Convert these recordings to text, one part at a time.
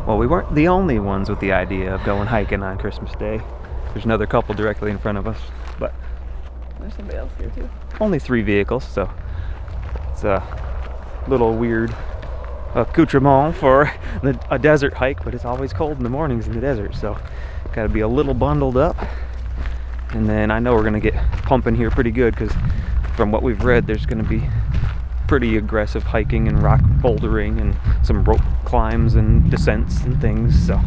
Well, we weren't the only ones with the idea of going hiking on Christmas Day. There's another couple directly in front of us, but there's somebody else here too. Only 3 vehicles, so it's a little weird accoutrement for a desert hike, but it's always cold in the mornings in the desert, so gotta be a little bundled up. And then I know we're gonna get pumping here pretty good, because from what we've read, there's gonna be pretty aggressive hiking and rock bouldering and some rope climbs and descents and things, so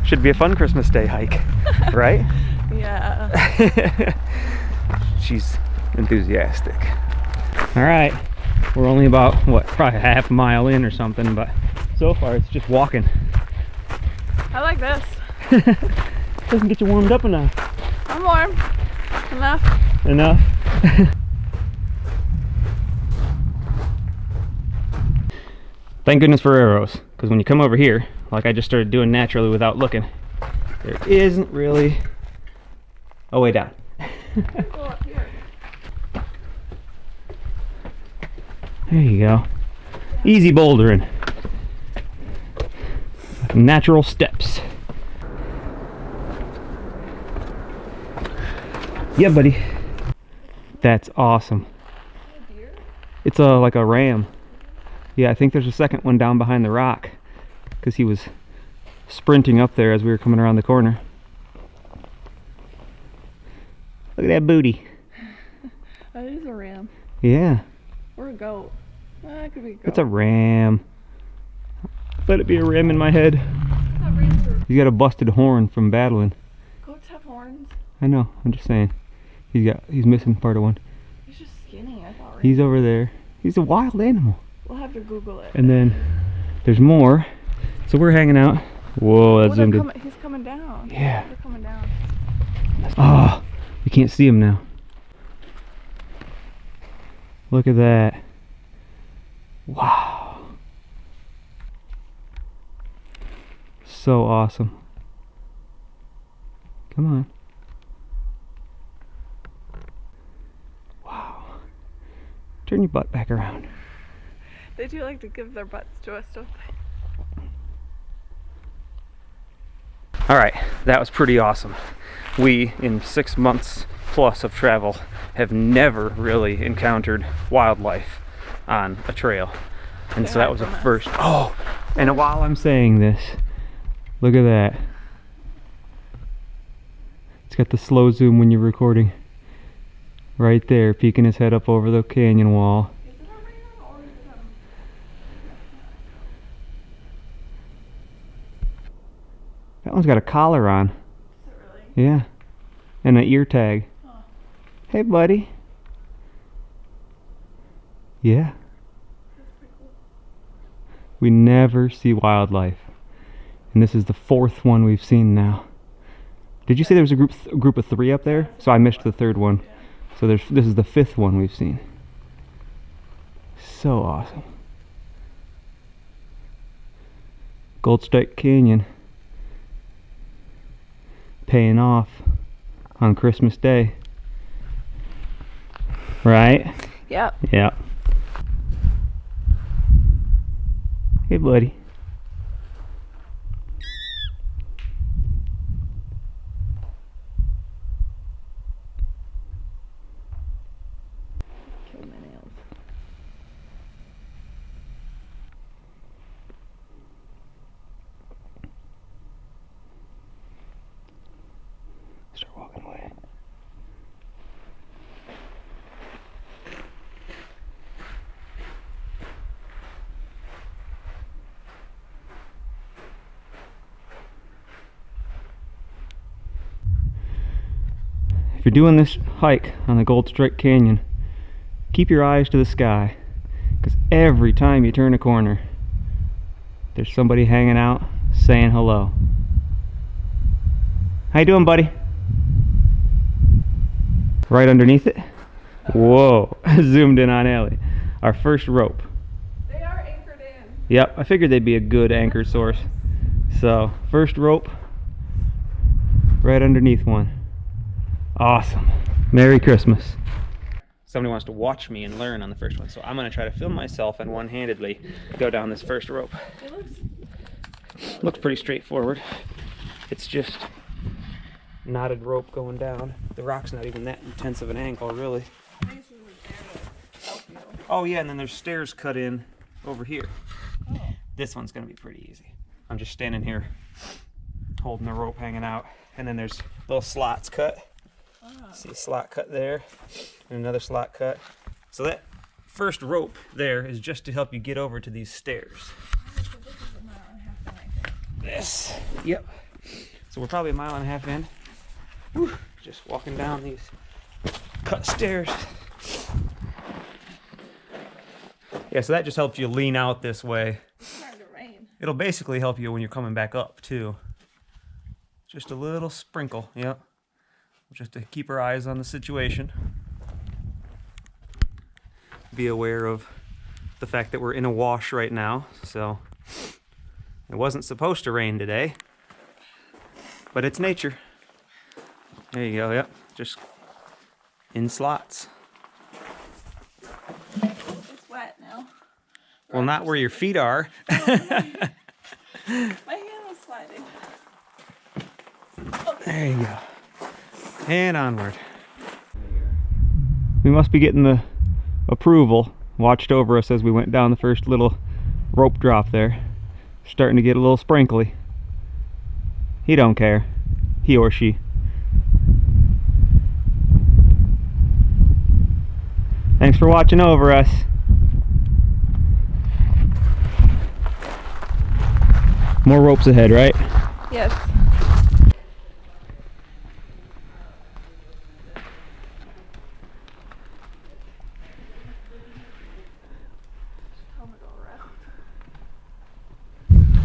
should be a fun Christmas Day hike, right? Yeah. She's enthusiastic. All right, we're only about, what, probably a half a mile in or something, but so far it's just walking. I like this. Doesn't get you warmed up enough. I'm warm. Enough. Enough. Thank goodness for arrows, because when you come over here, like I just started doing naturally without looking, there isn't really a way down. Go up here. There you go. Easy bouldering. Natural steps. Yeah, buddy. That's awesome. A deer? It's like a ram. Yeah, I think there's a second one down behind the rock, because he was sprinting up there as we were coming around the corner. Look at that booty. That is a ram. Yeah. Or a goat. That could be a goat. It's a ram. Let it be a ram in my head. He's got a busted horn from battling. Goats have horns? I know, I'm just saying. He's missing part of one. He's just skinny, I thought. He's over there. He's a wild animal. We'll have to Google it. And then there's more. So we're hanging out. Whoa, that's zoomed in. He's coming down. Yeah. They're coming down. Oh, you can't see him now. Look at that. Wow. So awesome. Come on. Wow. Turn your butt back around. They do like to give their butts to us, don't they? All right, that was pretty awesome. We, in 6 months plus of travel, have never really encountered wildlife on a trail. And so that was a first. Oh, and while I'm saying this, look at that. It's got the slow zoom when you're recording. Right there, peeking his head up over the canyon wall. Is it a ram or is it That one's got a collar on. Is it really? Yeah. And an ear tag. Huh. Hey, buddy. Yeah. That's pretty cool. We never see wildlife. And this is the 4th one we've seen now. Did you say there was a group of 3 up there? So I missed the 3rd one. So this is the 5th one we've seen. So awesome. Gold Strike Canyon. Paying off on Christmas Day. Right? Yep. Yeah. Hey, buddy. Kill my nails. Start walking away. If you're doing this hike on the Gold Strike Canyon, keep your eyes to the sky, because every time you turn a corner, there's somebody hanging out saying hello. How you doing, buddy? Right underneath it. Whoa, zoomed in on Alli. Our first rope. They are anchored in. Yep, I figured they'd be a good anchor source. So, first rope, right underneath one. Awesome. Merry Christmas. Somebody wants to watch me and learn on the first one, so I'm going to try to film myself and one-handedly go down this first rope. It looks Looks pretty straightforward. It's just knotted rope going down. The rock's not even that intense of an angle, really. Oh yeah, and then there's stairs cut in over here. Oh. This one's gonna be pretty easy. I'm just standing here holding the rope hanging out, and then there's little slots cut. See a slot cut there, and another slot cut. So that first rope there is just to help you get over to these stairs. This, yep. So we're probably a mile and a half in. Whew. Just walking down these cut stairs. Yeah, so that just helps you lean out this way. It's starting to rain. It'll basically help you when you're coming back up too. Just a little sprinkle, yep. Just to keep our eyes on the situation. Be aware of the fact that we're in a wash right now, so it wasn't supposed to rain today, but it's nature. There you go, yep, just in slots. It's wet now. Well, not where your feet are. My hand was sliding. There you go. And onward. We must be getting the approval watched over us as we went down the first little rope drop there. Starting to get a little sprinkly. He don't care. He or she. Thanks for watching over us. More ropes ahead, right? Yes.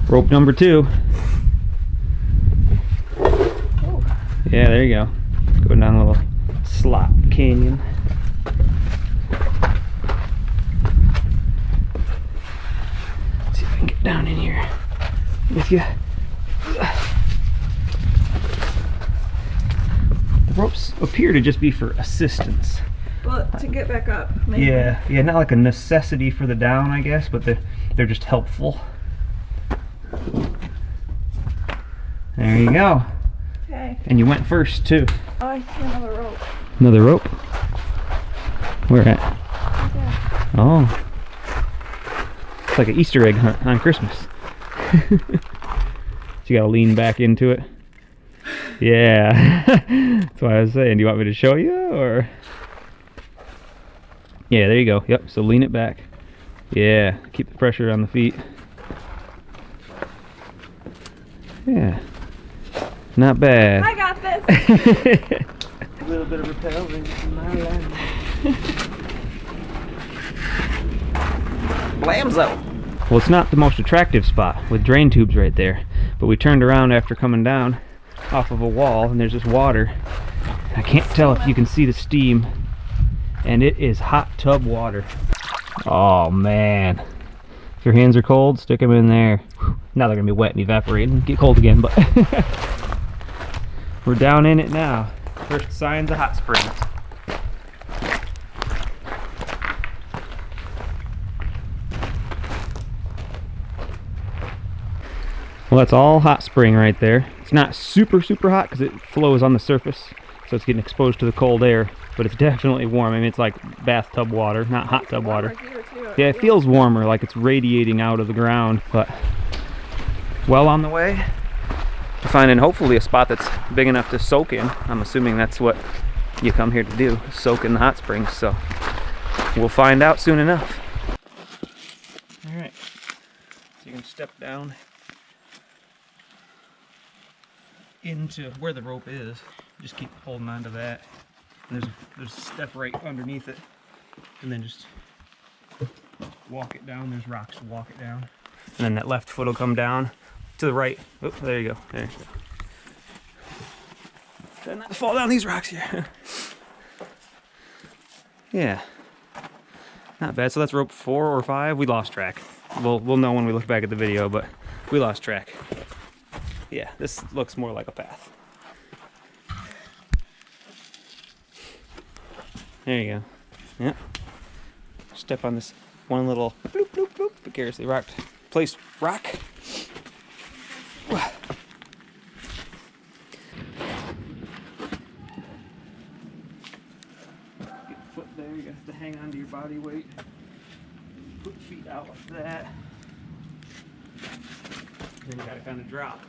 Rope number 2. Ooh. Yeah, there you go. Going down a little slot canyon. Let's see if I can get down in here with you. The ropes appear to just be for assistance. Well, to get back up. Maybe. Yeah, not like a necessity for the down, I guess, but they're just helpful. There you go. Okay. And you went first too. Oh, I see another rope. Another rope? Where at? Right there. Oh. It's like an Easter egg hunt on Christmas. So you gotta lean back into it. Yeah. That's what I was saying. Do you want me to show you or? Yeah, there you go. Yep, so lean it back. Yeah, keep the pressure on the feet. Yeah. Not bad. I got this. A little bit of rappelling in my life. Blamzo! Well, it's not the most attractive spot with drain tubes right there, but we turned around after coming down off of a wall and there's this water. I can't tell if you can see the steam, and it is hot tub water. Oh man. If your hands are cold, stick them in there. Now they're gonna be wet and evaporate and get cold again, but we're down in it now. First signs of hot springs. Well, that's all hot spring right there. It's not super hot because it flows on the surface, so it's getting exposed to the cold air, but it's definitely warm. I mean, it's like bathtub water, not hot tub water. Yeah, it feels warmer, like it's radiating out of the ground, but well on the way to finding hopefully a spot that's big enough to soak in. I'm assuming that's what you come here to do, soak in the hot springs, so we'll find out soon enough. Alright, so you can step down into where the rope is. Just keep holding on to that. And there's a step right underneath it, and then just walk it down. There's rocks to walk it down, and then that left foot will come down to the right. Oh, there you go. There you go. Try not to fall down these rocks here. Yeah, not bad. So that's rope 4 or 5. We lost track. We'll know when we look back at the video, but we lost track. Yeah, this looks more like a path. There you go. Yep. Step on this one little bloop, bloop, bloop, precariously rocked place rock. body weight. Put feet out like that. Then you gotta kind of drop.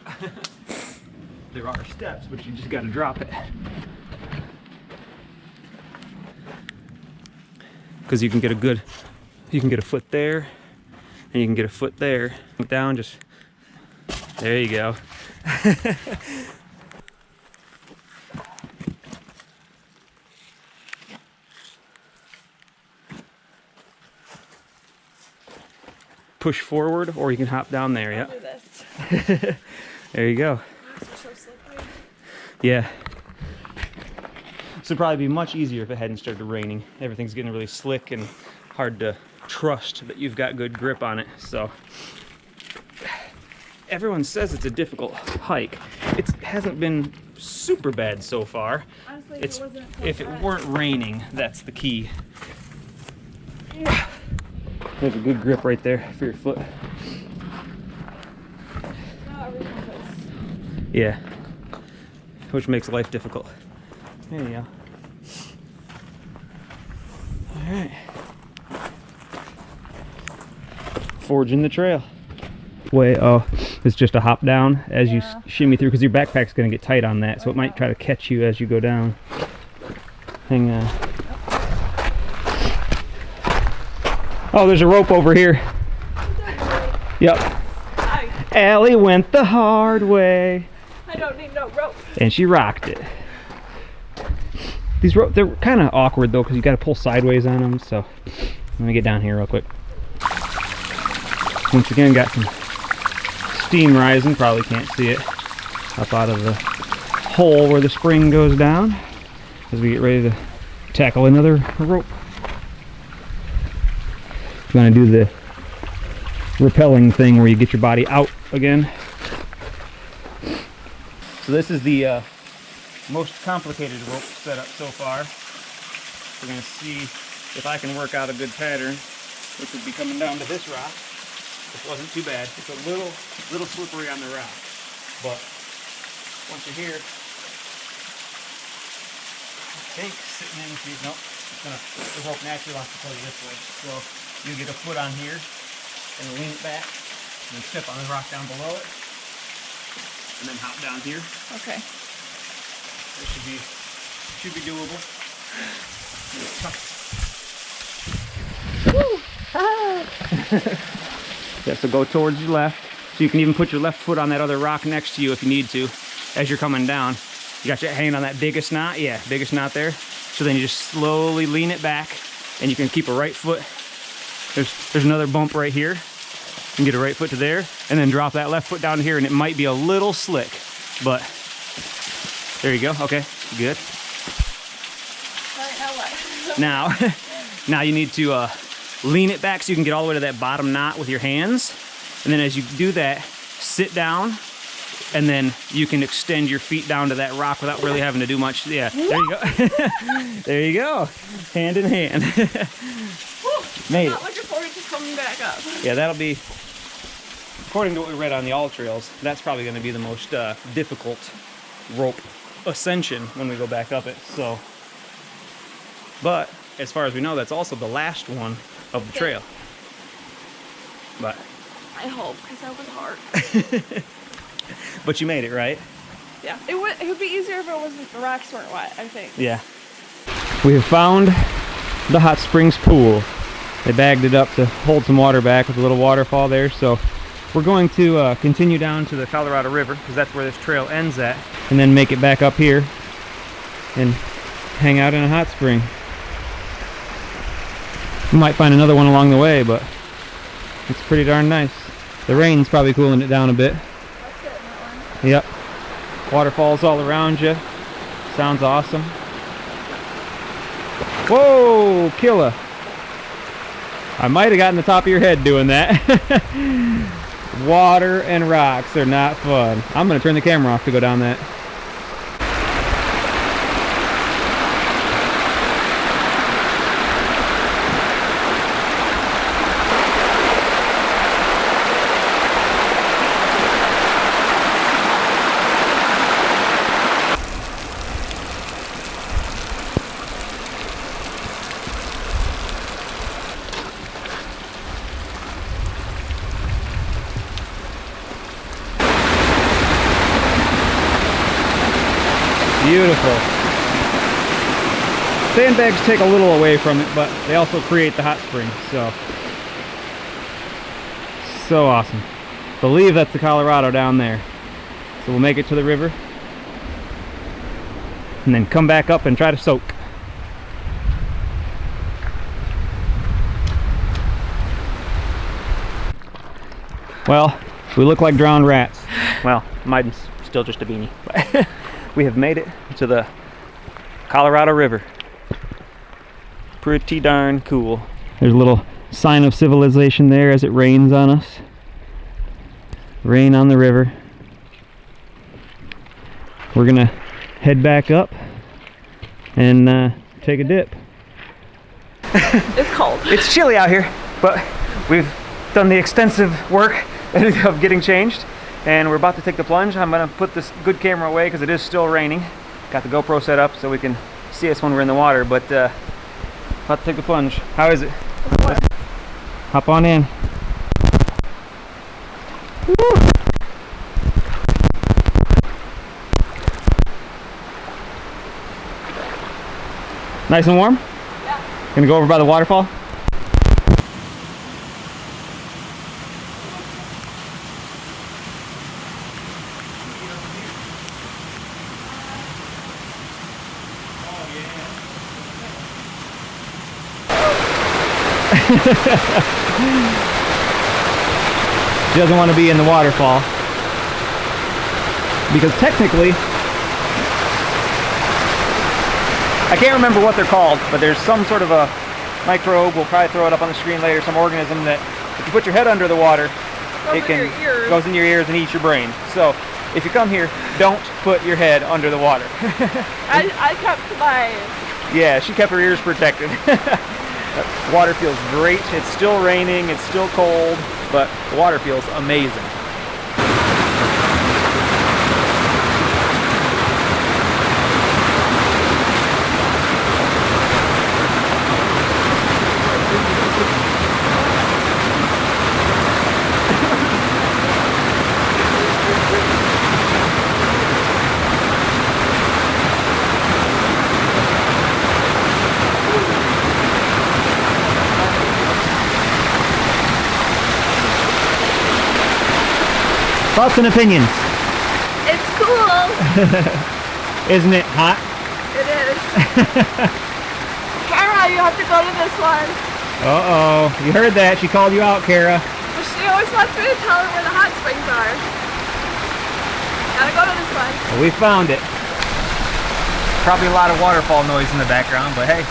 There are steps, but you just gotta drop it. Because you can get a foot there, and you can get a foot there. Down, just, there you go. Push forward, or you can hop down there. I'll Yeah. do this. There you go. These are so slippery. Yeah. This would probably be much easier if it hadn't started raining. Everything's getting really slick and hard to trust that you've got good grip on it. So everyone says it's a difficult hike. It hasn't been super bad so far. Honestly, It's, it wasn't so if it bad. weren't raining, that's the key. There's a good grip right there for your foot. Now everything goes. Yeah. Which makes life difficult. There you go. Alright. Forging the trail. It's just a hop down as you shimmy through, because your backpack's going to get tight on that, so it might try to catch you as you go down. Hang on. Oh, there's a rope over here. Yep. Hi. Allie went the hard way. I don't need no rope. And she rocked it. These ropes, they're kind of awkward though, because you got to pull sideways on them. So let me get down here real quick. Once again, got some steam rising. Probably can't see it up out of the hole where the spring goes down as we get ready to tackle another rope. I'm going to do the rappelling thing where you get your body out again. So this is the most complicated rope setup so far. We're going to see if I can work out a good pattern, which would be coming down to this rock. This wasn't too bad. It's a little slippery on the rock, but once you're here, I think sitting in, see, nope, the rope naturally wants to pull you this way. So you get a foot on here and lean it back, and then step on the rock down below it, and then hop down here. Okay. This should be doable. Woo! Ah. Yeah, so go towards your left. So you can even put your left foot on that other rock next to you if you need to, as you're coming down. You got your hand on that biggest knot? Yeah, biggest knot there. So then you just slowly lean it back, and you can keep a right foot. There's another bump right here. You can get a right foot to there, and then drop that left foot down here, and it might be a little slick, but there you go. Okay, good. All right, now what? Now you need to lean it back so you can get all the way to that bottom knot with your hands. And then as you do that, sit down, and then you can extend your feet down to that rock without really having to do much. Yeah, there you go. There you go. Hand in hand. Made Not it. looking forward to coming back up. Yeah, that'll be, according to what we read on the All Trails, that's probably going to be the most difficult rope ascension when we go back up it. So, but as far as we know, that's also the last one of the trail. But I hope, because that was hard. but you made it, right? Yeah, it would be easier if it wasn't, the rocks weren't wet, I think. Yeah. We have found the hot springs pool. They bagged it up to hold some water back with a little waterfall there. So we're going to continue down to the Colorado River, because that's where this trail ends at, and then make it back up here and hang out in a hot spring. We might find another one along the way, but it's pretty darn nice. The rain's probably cooling it down a bit. Let's get in that one. Yep. Waterfalls all around you. Sounds awesome. Whoa, killer. I might have gotten the top of your head doing that. Water and rocks are not fun. I'm going to turn the camera off to go down that. Beautiful. Sandbags take a little away from it, but they also create the hot spring, so awesome. Believe that's the Colorado down there. So we'll make it to the river and then come back up and try to soak. Well, we look like drowned rats. Well, mine's still just a beanie. But we have made it to the Colorado River. Pretty darn cool. There's a little sign of civilization there as it rains on us. Rain on the river. We're gonna head back up and take a dip. It's cold. It's chilly out here, but we've done the extensive work of getting changed, and we're about to take the plunge. I'm gonna put this good camera away because it is still raining. Got the GoPro set up so we can see us when we're in the water, but about to take the plunge. How is it? Hop on in. Woo. Nice and warm? Yeah. Gonna go over by the waterfall? She doesn't want to be in the waterfall because technically, I can't remember what they're called, but there's some sort of a microbe, we'll probably throw it up on the screen later, some organism that if you put your head under the water, goes in your ears and eats your brain. So if you come here, don't put your head under the water. I kept my... Yeah, she kept her ears protected. Water feels great. It's still raining, it's still cold, but the water feels amazing. thoughts and opinions. It's cool. Isn't it hot? It is. Kara, you have to go to this one. Uh-oh, you heard that. She called you out, Kara. But she always wants me to tell her where the hot springs are. Gotta go to this one. Well, we found it. Probably a lot of waterfall noise in the background, but hey,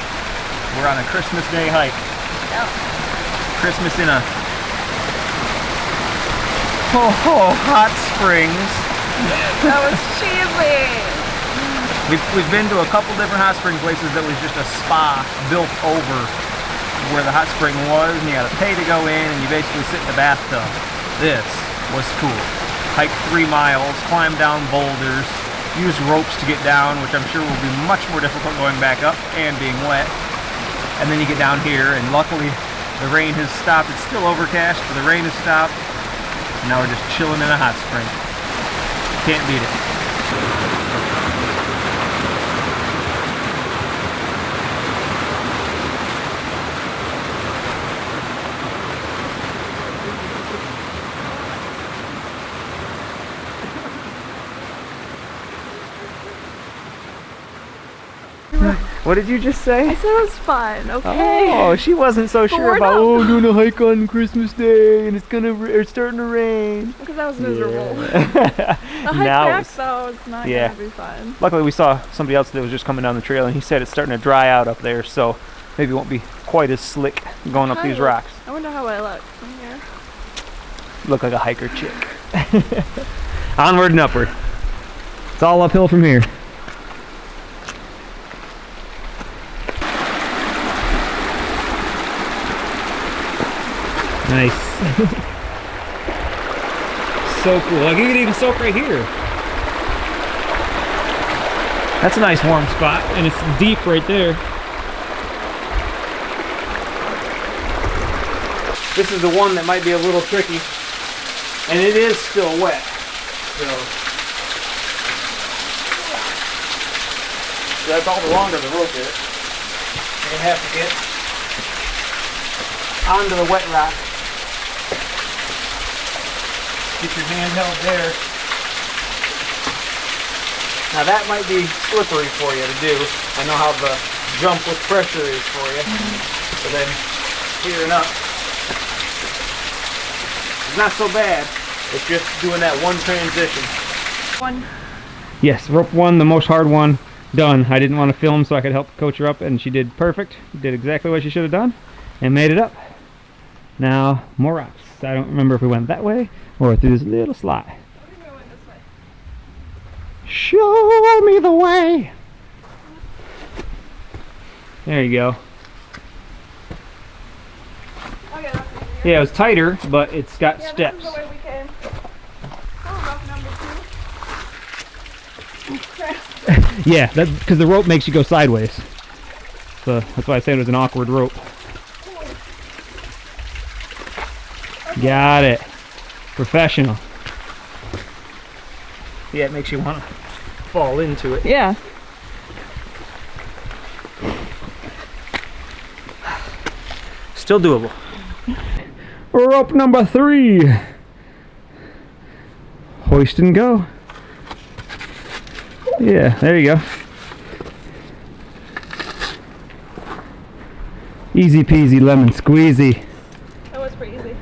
we're on a Christmas Day hike. Yep. Christmas in a hot springs. That was cheesy. We've been to a couple different hot spring places that was just a spa built over where the hot spring was, and you had to pay to go in, and you basically sit in the bathtub. This was cool. Hike 3 miles, climb down boulders, use ropes to get down, which I'm sure will be much more difficult going back up and being wet. And then you get down here, and luckily the rain has stopped. It's still overcast, but the rain has stopped. And now we're just chilling in a hot spring. Can't beat it. What did you just say? I said it was fun, okay? Oh, she wasn't so sure we're about, not- oh, doing a hike on Christmas Day and it's starting to rain. Because I was miserable. Yeah. The hike Now back, it's- though, it's not yeah. gonna be fun. Luckily we saw somebody else that was just coming down the trail, and he said it's starting to dry out up there, so maybe it won't be quite as slick going up these rocks. I wonder how I look from here. Look like a hiker chick. Onward and upward. It's all uphill from here. Nice. So cool. Like you can even soak right here. That's a nice warm spot, and it's deep right there. This is the one that might be a little tricky, and it is still wet. So So that's all the longer the rope is. You're gonna have to get onto the wet rock. Get your hand held there. Now that might be slippery for you to do. I know how the jump with pressure is for you. So then clearing up. It's not so bad. It's just doing that one transition. One. Yes, rope 1, the most hard one, done. I didn't want to film so I could help coach her up, and she did perfect. Did exactly what she should have done, and made it up. Now, more rocks. I don't remember if we went that way or through this little slide. I think we went this way. Show me the way. There you go. Okay, that's easier. Yeah, it was tighter, but it's got Yeah, steps. this is the way we came. Oh, rope number 2. Yeah, that's because the rope makes you go sideways. So that's why I said it was an awkward rope. Got it. Professional. Yeah, it makes you want to fall into it. Yeah. Still doable. Rope number 3. Hoist and go. Yeah, there you go. Easy peasy lemon squeezy. That was pretty easy.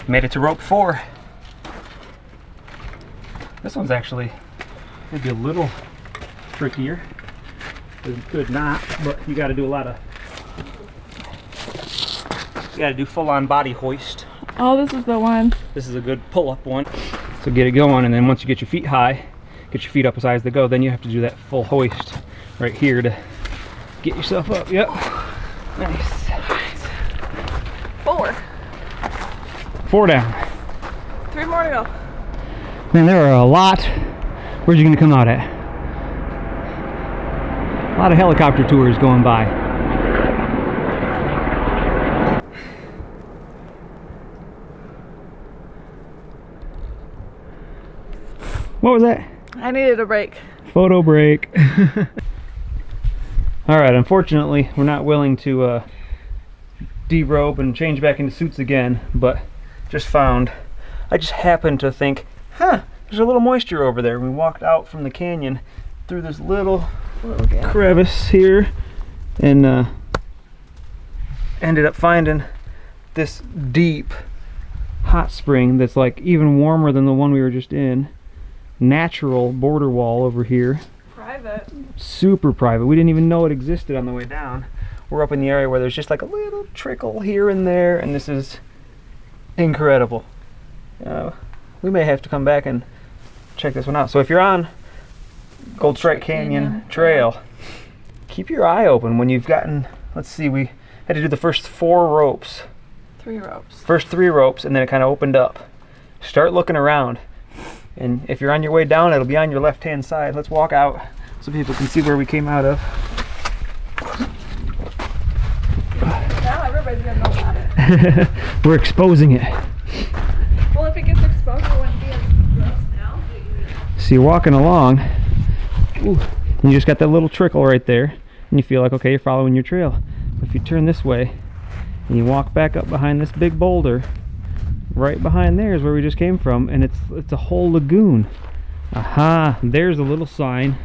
Made it to rope 4. This one's actually maybe a little trickier. Good knot, but you got to do a lot of. You got to do full-on body hoist. Oh, this is the one. This is a good pull-up one. So get it going, and then once you get your feet high, get your feet up as high as they go, then you have to do that full hoist right here to get yourself up. Yep. Nice. 4. 4 down. 3 more to go. Man, there are a lot. Where's you gonna come out at? A lot of helicopter tours going by. What was that? I needed a break. Photo break. Alright, unfortunately, we're not willing to derope and change back into suits again, but I just happened to think, there's a little moisture over there. We walked out from the canyon through this little crevice here and ended up finding this deep hot spring that's like even warmer than the one we were just in. Natural border wall over here. Private. Super private. We didn't even know it existed on the way down. We're up in the area where there's just like a little trickle here and there, and this is incredible. We may have to come back and check this one out. So if you're on Gold Strike Canyon Trail, keep your eye open when you've gotten, let's see, we had to do the first 4 ropes. 3 ropes. First 3 ropes, and then it kind of opened up. Start looking around. And if you're on your way down, it'll be on your left-hand side. Let's walk out so people can see where we came out of. Now everybody's gonna know about it. We're exposing it. Well, if it gets exposed, it wouldn't be as gross now. So you're walking along, and you just got that little trickle right there, and you feel like, okay, you're following your trail. But if you turn this way, and you walk back up behind this big boulder, right behind there is where we just came from, and it's a whole lagoon. Aha, there's a little sign,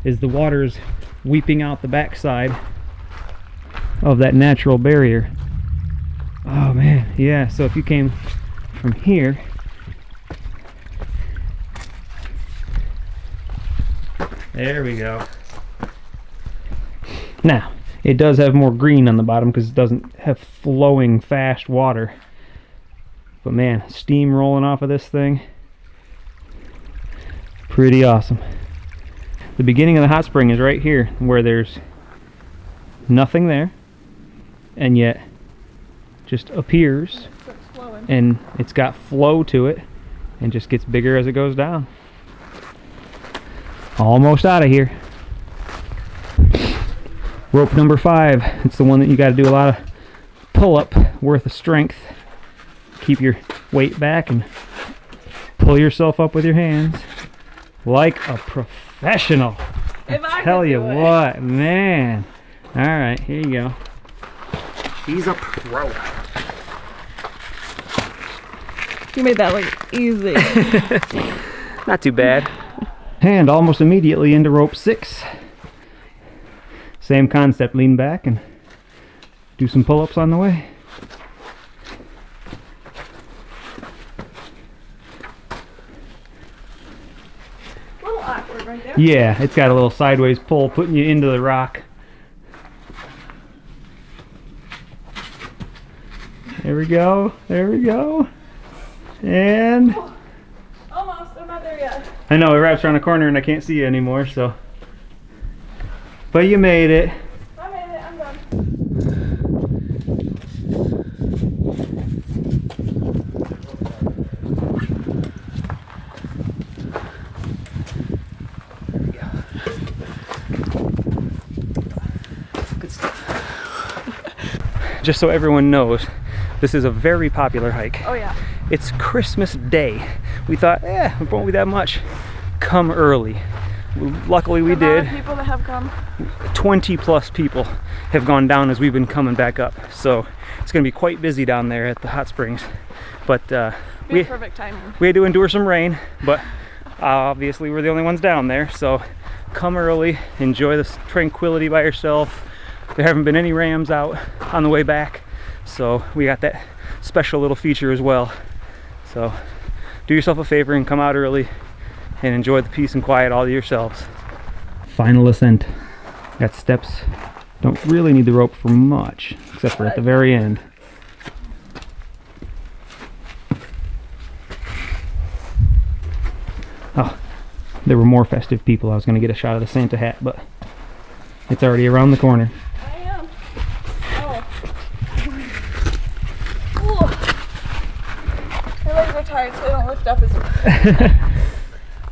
is the water's weeping out the backside of that natural barrier. Oh man, yeah, so if you came from here, there we go. Now, It does have more green on the bottom because it doesn't have flowing fast water. But man, steam rolling off of this thing. Pretty awesome. The beginning of the hot spring is right here where there's nothing there and yet just appears, and it's got flow to it and just gets bigger as it goes down. Almost out of here. Rope number 5. It's the one that you got to do a lot of pull-up worth of strength. Keep your weight back and pull yourself up with your hands like a professional. I tell you what, man. All right, here you go. He's a pro. You made that look easy. Not too bad. And almost immediately into rope 6. Same concept, lean back and do some pull-ups on the way. A little awkward right there. Yeah, it's got a little sideways pull, putting you into the rock. There we go, there we go. And Almost, I'm not there yet. I know, it wraps around the corner and I can't see you anymore, so. But you made it. I made it, I'm done. Good stuff. Just so everyone knows, this is a very popular hike. Oh yeah. It's Christmas Day. We thought, it won't be that much. Come early. Luckily we The amount did. of people that have come. 20 plus people have gone down as we've been coming back up. So it's going to be quite busy down there at the hot springs. But we Perfect timing. had to endure some rain, but obviously we're the only ones down there. So come early, enjoy the tranquility by yourself. There haven't been any rams out on the way back. So we got that special little feature as well. So do yourself a favor and come out early and enjoy the peace and quiet all to yourselves. Final ascent. Got steps. Don't really need the rope for much, except for at the very end. Oh, there were more festive people. I was going to get a shot of the Santa hat, but it's already around the corner. I am. Oh. Ooh. My legs are tired, so they don't lift up as much.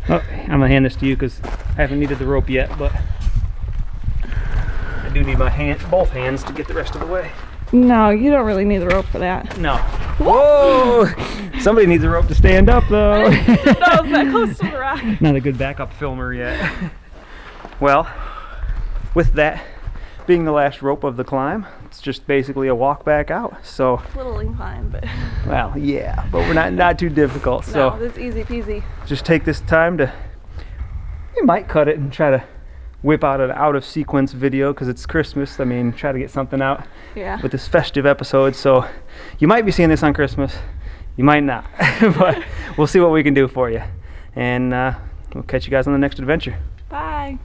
Oh, I'm going to hand this to you because I haven't needed the rope yet, but I do need my both hands to get the rest of the way. No, you don't really need the rope for that. No. Whoa! Somebody needs a rope to stand up, though. I didn't know it was that close to the rock. Not a good backup filmer yet. Well, with that being the last rope of the climb, it's just basically a walk back out. So, A little incline, but well, yeah, but we're not too difficult. So no, it's easy peasy. just take this time to, you might cut it and try to whip out an out of sequence video because it's Christmas. I mean, try to get something out Yeah. with this festive episode. So you might be seeing this on Christmas, you might not, but we'll see what we can do for you. And we'll catch you guys on the next adventure. Bye.